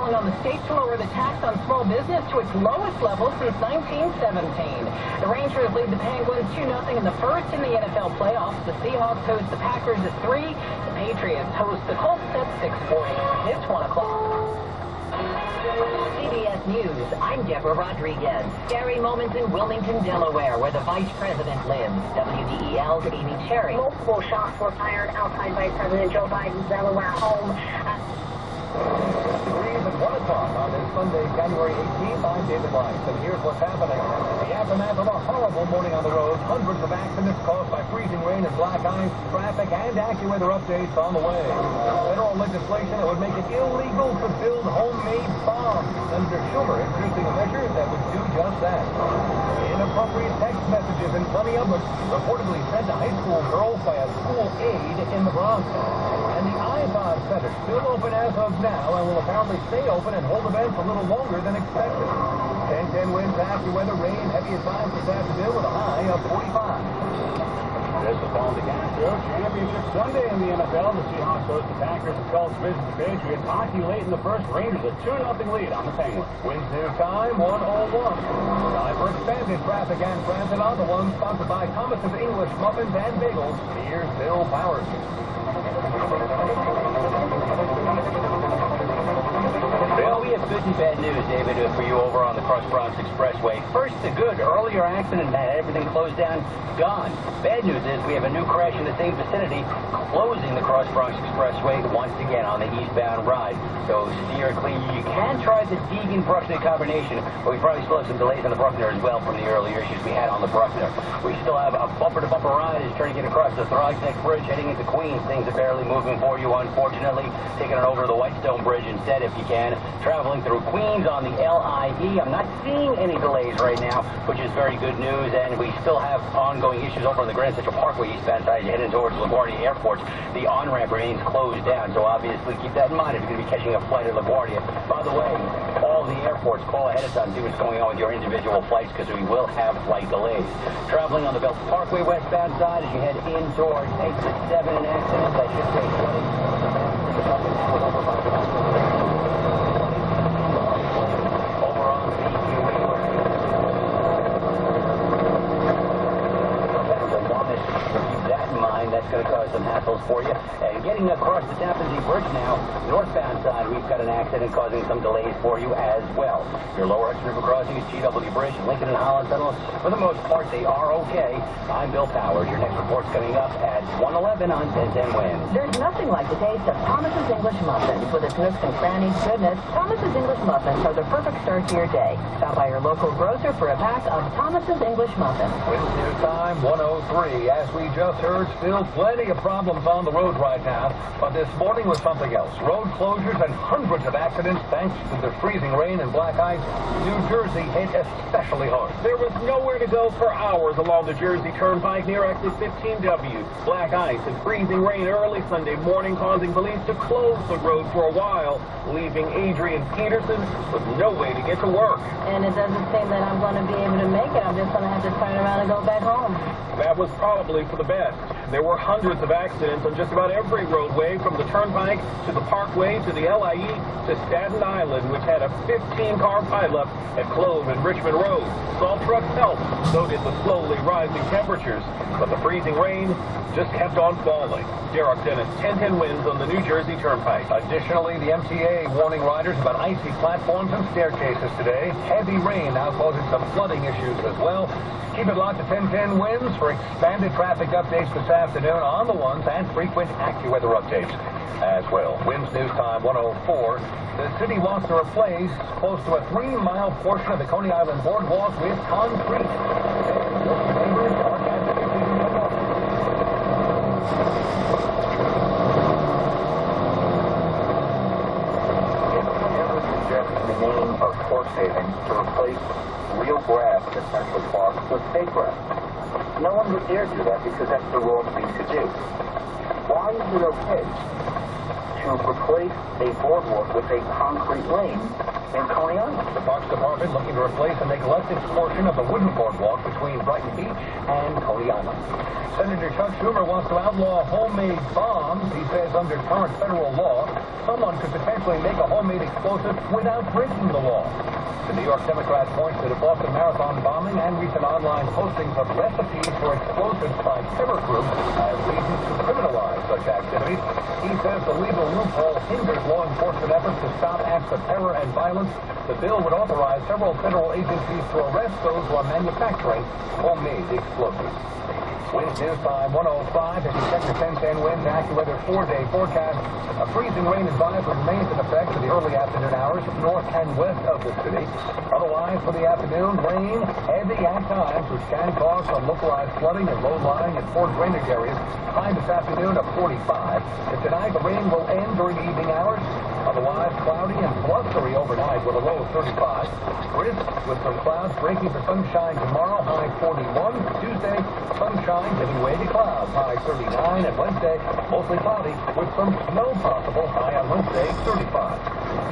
calling on the state to lower the tax on small business to its lowest level since 1917. The Rangers lead the Penguins 2-0 in the first in the NFL playoffs. The Seahawks host the Packers at 3. The Patriots host the Colts at 6:40. It's 1 o'clock. CBS News, I'm Deborah Rodriguez. Scary moments in Wilmington, Delaware, where the vice president lives. WDEL's Amy Cherry. Multiple shots were fired outside Vice President Joe Biden's Delaware home. Degrees at 1 o'clock on this Sunday, January 18th. I'm David Weiss, and here's what's happening. The aftermath of a horrible morning on the road. Hundreds of accidents caused by freezing rain and black ice, traffic, and AccuWeather updates on the way. Federal legislation that would make it illegal to build homemade bombs. Senator Schumer introducing a measure that would do just that. Inappropriate text messages, and plenty of them, reportedly sent to high school girls by a school aide in the Bronx. And the iPod Center still open as of now and will apparently stay open and hold events a little longer than expected. 10-10 winds, AccuWeather, rain, heavy at times this afternoon with a high of 45. This is on the Castro Championship Sunday in the NFL. The Seahawks host the Packers and Colts visit the Patriots. Hockey late in the first. Rangers a 2-0 lead on the Penguins. Winds news time, 1:01. Time for expanded traffic and transit on the one sponsored by Thomas's English Muffins and Bagels. Here's Bill Powers. Well, we have good and bad news, David, for you over on the Cross Bronx Expressway. First, the good. Earlier accident had everything closed down, gone. Bad news is we have a new crash in the same vicinity, closing the Cross Bronx Expressway once again on the eastbound ride. So steer clear. You can try the Deegan-Bruckner combination, but we probably still have some delays on the Bruckner as well from the earlier issues we had on the Bruckner. We still have a bumper-to-bumper ride as trying to get across the Throgs Neck Bridge heading into Queens. Things are barely moving for you, unfortunately. Taking it over the Whitestone Bridge instead if you can. Traveling through Queens on the LIE. I'm not seeing any delays right now, which is very good news, and we still have ongoing issues over on the Grand Central Parkway eastbound side heading towards LaGuardia Airport. The on-ramp remains closed down, so obviously keep that in mind if you're going to be catching a flight at LaGuardia. By the way, all the airports call ahead of time, see what's going on with your individual flights, because we will have flight delays. Traveling on the Belt Parkway westbound side as you head in towards exit 7 in accidents, I should say 20. That's going to cause some hassles for you. And getting across the Tappan Zee Bridge now, northbound side, we've got an accident causing some delays for you as well. Your lower Hudson River crossing is GW Bridge, Lincoln and Holland Tunnel. For the most part, they are okay. I'm Bill Powers. Your next report's coming up at 1:11 on 10-10 Winds. There's nothing like the taste of Thomas's English Muffins. With its nooks and crannies goodness, Thomas's English Muffins are the perfect start to your day. Stop by your local grocer for a pack of Thomas's English Muffins. Winds news time, 1:03. As we just heard, still plenty of problems on the road right now, but this morning was something else. Road closures and hundreds of accidents thanks to the freezing rain and black ice. New Jersey hit especially hard. There was nowhere to go for hours along the Jersey Turnpike near exit 15W. Black ice and freezing rain early Sunday morning causing police to close the road for a while, leaving Adrian Peterson with no way to get to work. And it doesn't seem that I'm going to be able to make it. I'm just going to have to turn around and go back home. That was probably for the best. There were hundreds of accidents on just about every roadway, from the Turnpike to the Parkway to the LIE to Staten Island, which had a 15-car pileup at Clove and Richmond Road. Salt trucks helped, so did the slowly rising temperatures. But the freezing rain just kept on falling. Derek Dennis, 10-10 Winds on the New Jersey Turnpike. Additionally, the MTA warning riders about icy platforms and staircases today. Heavy rain now causing some flooding issues as well. Keep it locked to 10-10 Winds for expanded traffic updates this afternoon on the ones and frequent AccuWeather updates as well. Winds news time 1:04. The city wants to replace close to a 3-mile portion of the Coney Island Boardwalk with concrete. Neighbors are advocating in the name of cost savings to replace real grass in Central Park with fake grass. No one would dare do that because that's the wrong thing to do. Why is it okay to replace a boardwalk with a concrete lane in Coney Island. The Parks Department looking to replace a neglected portion of the wooden boardwalk between Brighton Beach and Coney Island. Senator Chuck Schumer wants to outlaw homemade bombs. He says under current federal law, someone could potentially make a homemade explosive without breaking the law. The New York Democrat points to the Boston Marathon bombing and recent online postings of recipes for explosives by terror groups as reasons to criminalize such activities. He says the legal loophole hinders law enforcement efforts to stop acts of terror and violence. The bill would authorize several federal agencies to arrest those who are manufacturing homemade explosives. Winds news time 105. As you check your 10-10 winds, AccuWeather 4-day forecast. A freezing rain advisory remains in effect for the early afternoon hours north and west of the city. Otherwise, for the afternoon, rain heavy at times, which can cause some localized flooding in low-lying and poor drainage areas. High this afternoon of 45. Tonight, the rain will end during the evening hours. Otherwise, cloudy and blustery overnight with a low of 35. Brisk with some clouds breaking for sunshine tomorrow, high 41. Tuesday, sunshine giving way to clouds, high 39. And Wednesday, mostly cloudy with some snow possible, high on Wednesday, 35.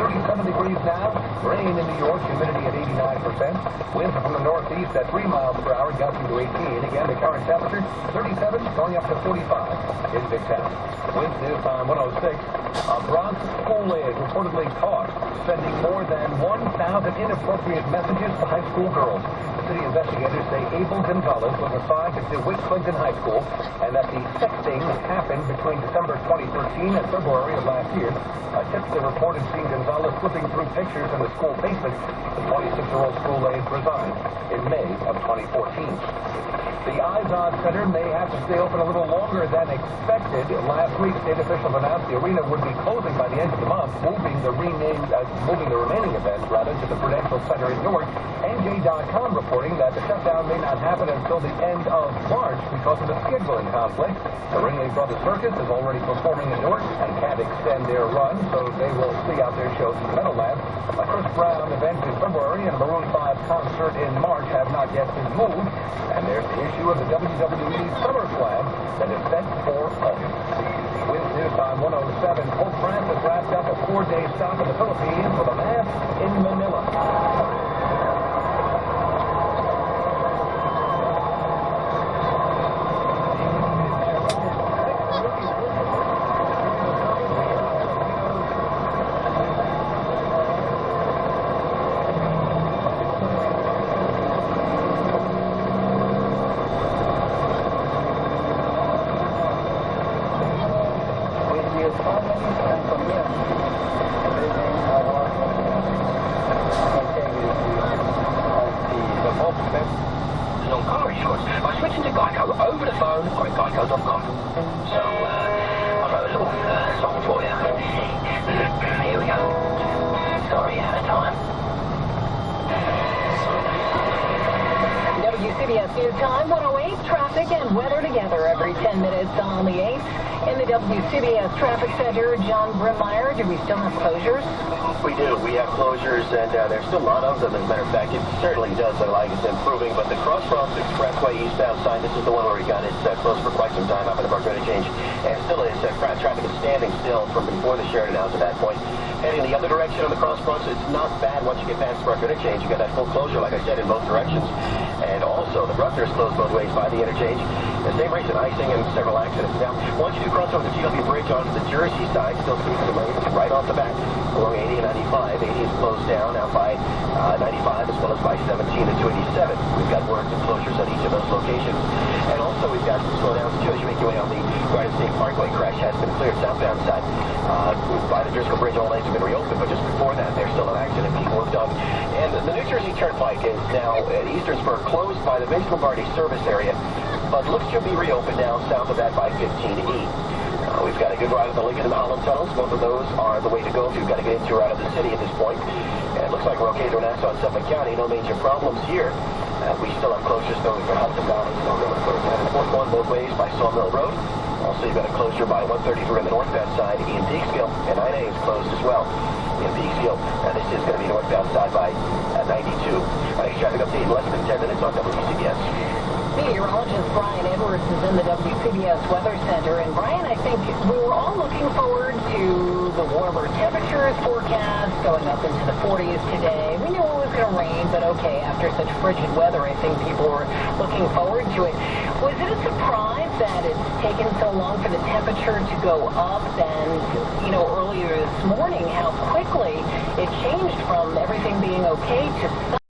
37 degrees now. Rain in New York, humidity at 89%. Winds from the northeast at 3 miles per hour, gusting to 18. Again, the current temperature, 37, going up to 45 in Midtown. Winds news time 106. A Bronx school aide reportedly caught sending more than 1,000 inappropriate messages to high school girls. City investigators say Abel Gonzalez was assigned to DeWitt Clinton High School and that the sexting happened between December 2013 and February of last year. A tipster reported seeing Gonzalez flipping through pictures in the school basement. The 26-year-old school aide resigned in May of 2014. The Izod Center may have to stay open a little longer than expected. Last week, state officials announced the arena would be closing by the end of the month, moving the remaining events to the Prudential Center in Newark. NJ.com reporting that the shutdown may not happen until the end of March because of the scheduling conflict. The Ringling Brothers Circus is already performing in Newark and can't extend their run, so they will see out their shows in the Meadowlands. A Chris Brown event in February and a Maroon 5 concert in March have not yet been moved. And there's the issue of the WWE Summer Slam that is set for August. Winds news time 107. Pope Francis wrapped up a 4-day stop in the Philippines with a mass in Manila. WCBS News Time 108, traffic and weather together every 10 minutes on the 8th. In the WCBS Traffic Center, John Brimmeyer, do we still have closures? We do. We have closures, and there's still a lot of them. As a matter of fact, it certainly does look like it's improving. But the Cross Bronx Expressway eastbound side, this is the one where we got it closed for quite some time up in the Park Interchange. And still is. Traffic is standing still from before the Sheridan House at that point. Heading the other direction on the Cross Bronx, it's not bad once you get past the Park Interchange. You got that full closure, like I said, in both directions. And also, the Bruckner is closed both ways by the interchange. The same reason, icing and several accidents. Now, once you do cross over the GW Bridge onto the Jersey side, still see some lanes right off the back along 80 and 95. 80 is closed down out by 95 as well as by 17 and 287. We've got words and closures at each of those locations. And also, we've got some slowdowns too as you make your way on the Garden State Parkway. Crash has been cleared southbound side. By the Driscoll Bridge, all lanes have been reopened, but just before that, there's still an accident being worked on. And the New Jersey Turnpike is now at Easternsburg, closed by the Vince Lombardi service area, but looks to be reopened now south of that by 15E. We've got a good ride of the Lincoln and Holland tunnels. Both of those are the way to go if you've got to get into or out of the city at this point. And it looks like we're okay through Nassau and Suffolk County. No major problems here. We still have closures though for Hudson Valley. So we're going to close that in fourth one both ways by Sawmill Road. Also, you've got a closure by 133 on the northbound side in Peekskill, and 9A is closed as well in Peekskill. This is going to be northbound side by 92. Our next traffic update in less than 10 minutes on WCBS. Meteorologist Brian Edwards is in the WCBS Weather Center. And Brian, I think we were all looking forward to the warmer temperatures forecast going up into the 40s today. We knew it was going to rain, but okay, after such frigid weather, I think people were looking forward to it. Was it a surprise that it's taken so long for the temperature to go up? And, earlier this morning, how quickly it changed from everything being okay to